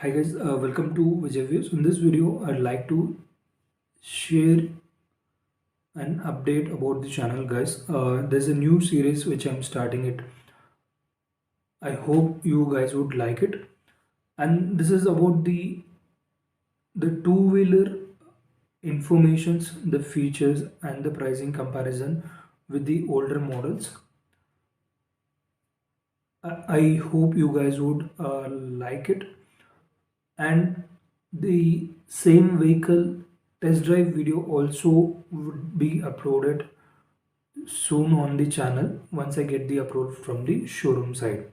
Hi guys, welcome to Vijay Views. In this video, I'd like to share an update about the channel, guys. There's a new series which I'm starting it. I hope you guys would like it. And this is about the two-wheeler informations, the features, and the pricing comparison with the older models. I hope you guys would like it. And the same vehicle test drive video also would be uploaded soon on the channel once I get the approval from the showroom side.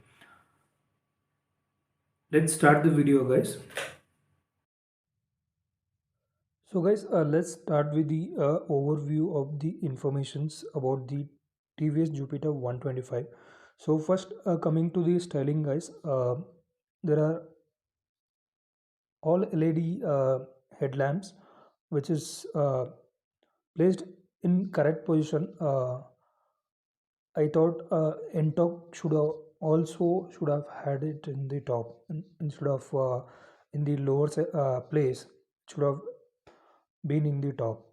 Let's start the video, guys. So guys, let's start with the overview of the informations about the TVS Jupiter 125. So first, coming to the styling, guys, there are all LED headlamps, which is placed in correct position. I thought NTOC should have had it in the top instead of in the lower place. It should have been in the top.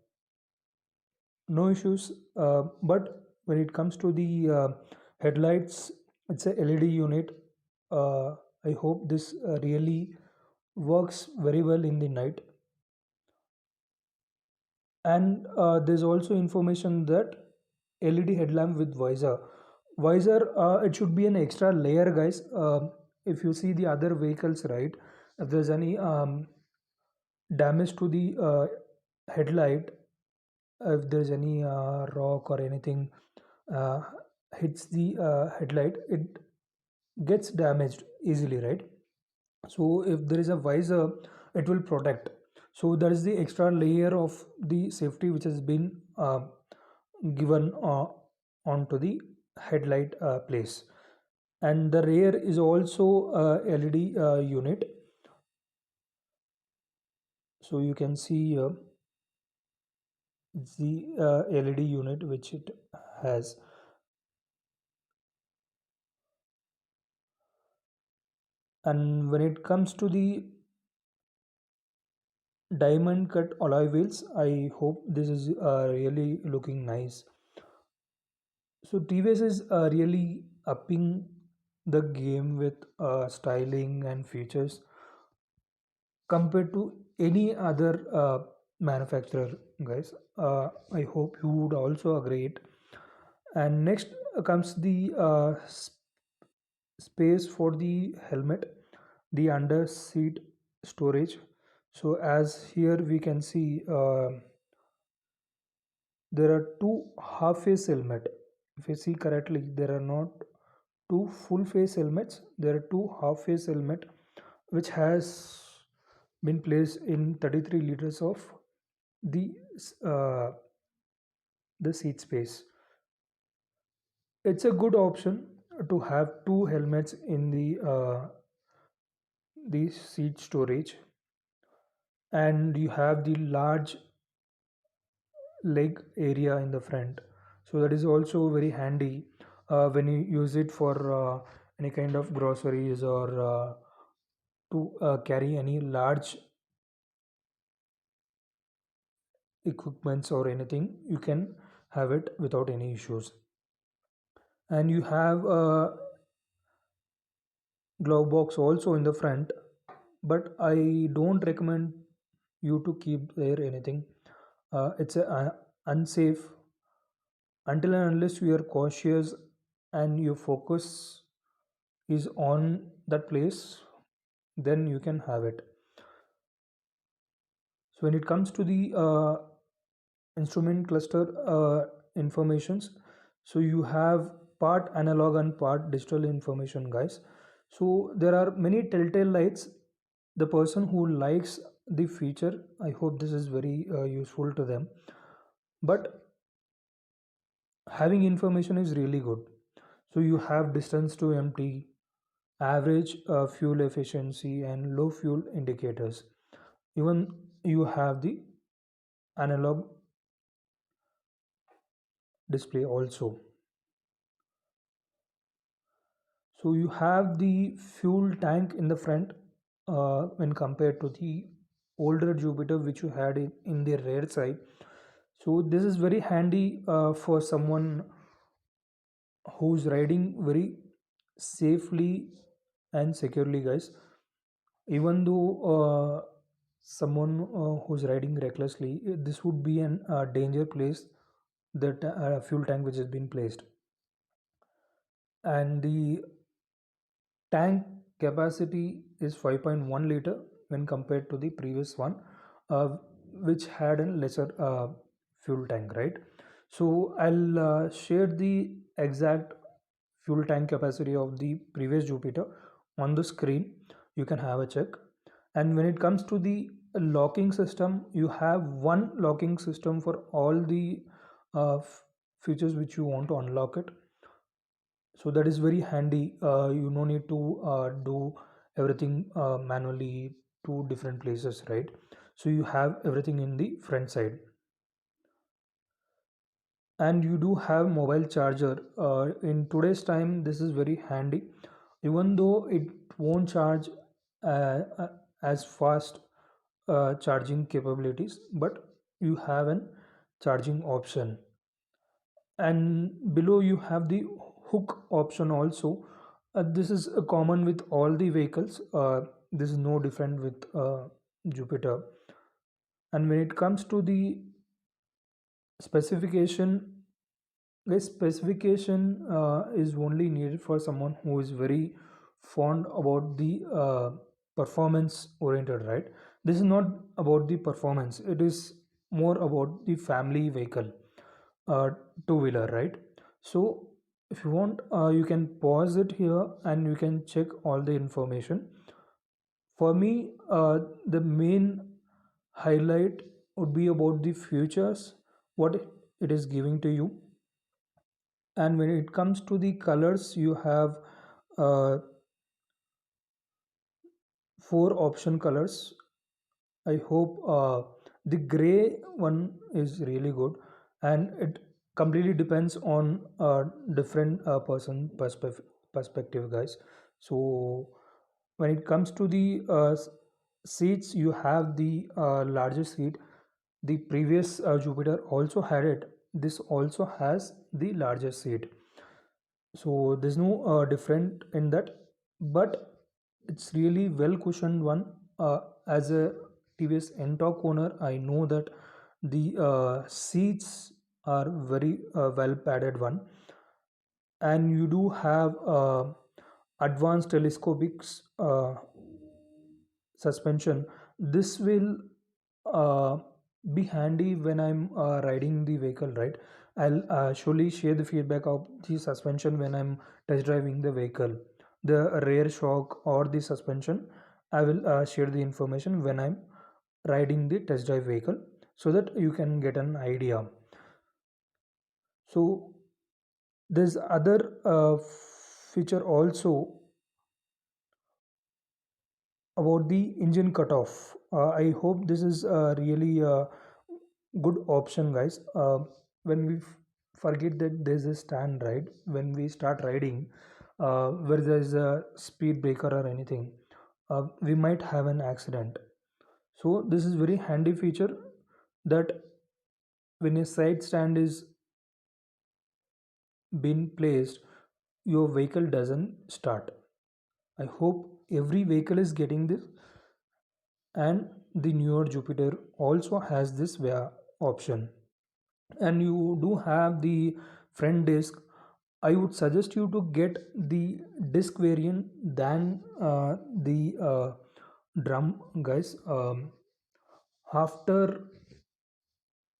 No issues. But when it comes to the headlights, it's a LED unit. I hope this really works very well in the night. And there's also information that LED headlamp with visor. Visor, it should be an extra layer, guys. If you see the other vehicles, right? If there's any damage to the headlight, if there's any rock or anything uh, hits the headlight, it gets damaged easily, right? So if there is a visor, it will protect. So there is the extra layer of the safety which has been given onto the headlight place. And the rear is also LED unit. So you can see it's the LED unit which it has. And when it comes to the diamond cut alloy wheels, I hope this is really looking nice. So TVS is really upping the game with styling and features compared to any other manufacturer, guys. I hope you would also agree it. And next comes the space for the helmet, the under seat storage. So as here we can see, there are two half face helmet. If you see correctly, there are not two full face helmets, there are two half face helmet which has been placed in 33 liters of the uh, the seat space. It's a good option to have two helmets in the seat storage, and you have the large leg area in the front, so that is also very handy when you use it for any kind of groceries or to carry any large equipments or anything. You can have it without any issues. And you have a glove box also in the front, but I don't recommend you to keep there anything. It's unsafe until and unless you are cautious and your focus is on that place, then you can have it. So when it comes to the instrument cluster informations, so you have part analog and part digital information, guys. So there are many telltale lights. The person who likes the feature, I hope this is very useful to them. But having information is really good. So you have distance to empty, average fuel efficiency, and low fuel indicators. Even you have the analog display also. So you have the fuel tank in the front. when compared to the older Jupiter which you had in the rear side. So this is very handy for someone who's riding very safely and securely, guys. Even though someone who's riding recklessly, this would be an danger place, that fuel tank which has been placed. And the tank capacity is 5.1 liter when compared to the previous one, uh, which had a lesser fuel tank, right? So I'll share the exact fuel tank capacity of the previous Jupiter on the screen. You can have a check. And when it comes to the locking system, you have one locking system for all the features which you want to unlock it. So that is very handy. You no need to do everything manually to different places, right? So you have everything in the front side. And you do have mobile charger. In today's time this is very handy, even though it won't charge as fast charging capabilities, but you have an charging option. And below you have the hook option also. This is common with all the vehicles. This is no different with Jupiter. And when it comes to the specification, this specification is only needed for someone who is very fond about the performance oriented, right? This is not about the performance, it is more about the family vehicle, uh, two wheeler, right? So if you want, you can pause it here and you can check all the information. For me, the main highlight would be about the futures, what it is giving to you. And when it comes to the colors, you have uh, four option colors. I hope the gray one is really good, and it completely depends on different perspective, guys. So when it comes to the seats, you have the largest seat. The previous Jupiter also had it. This also has the largest seat. So there's no different in that, but it's really well cushioned one. As a TVS Ntorq owner, I know that the seats are very well padded one, and you do have advanced telescopics suspension. This will uh, be handy when I'm riding the vehicle, right? I'll surely share the feedback of the suspension when I'm test driving the vehicle. The rear shock or the suspension, I will share the information when I'm riding the test drive vehicle, so that you can get an idea. So there's other feature also about the engine cutoff. I hope this is really good option, guys. When we forget that there's a stand, right? When we start riding, where there's a speed breaker or anything, we might have an accident. So this is very handy feature, that when a side stand is been placed, your vehicle doesn't start. I hope every vehicle is getting this, and the newer Jupiter also has this option. And you do have the front disc. I would suggest you to get the disc variant than the drum, guys. After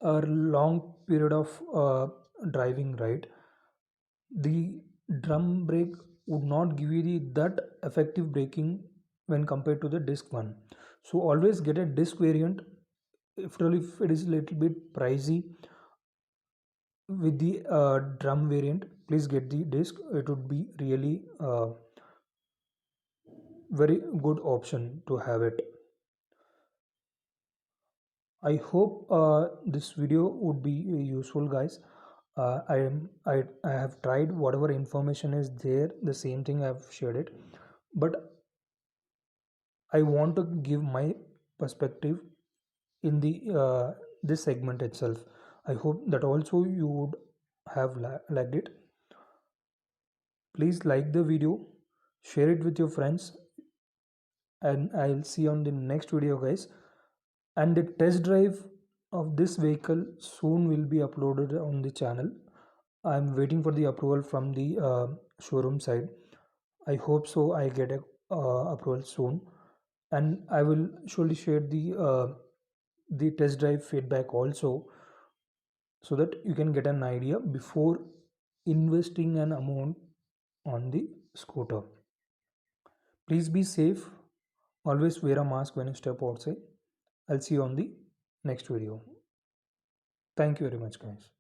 a long period of driving, right, the drum brake would not give you that effective braking when compared to the disc one. So always get a disc variant. If it is a little bit pricey with the drum variant, please get the disc. It would be really very good option to have it. I hope this video would be useful, guys. I have tried whatever information is there, the same thing I've shared it. But I want to give my perspective in the this segment itself. I hope that also you would have liked it. Please like the video, share it with your friends, and I'll see you on the next video, guys. And the test drive of this vehicle soon will be uploaded on the channel. I'm waiting for the approval from the showroom side. I hope so. I get a approval soon, and I will surely share the test drive feedback also, so that you can get an idea before investing an amount on the scooter. Please be safe. Always wear a mask when you step outside. I'll see you on the next video. Thank you very much, guys.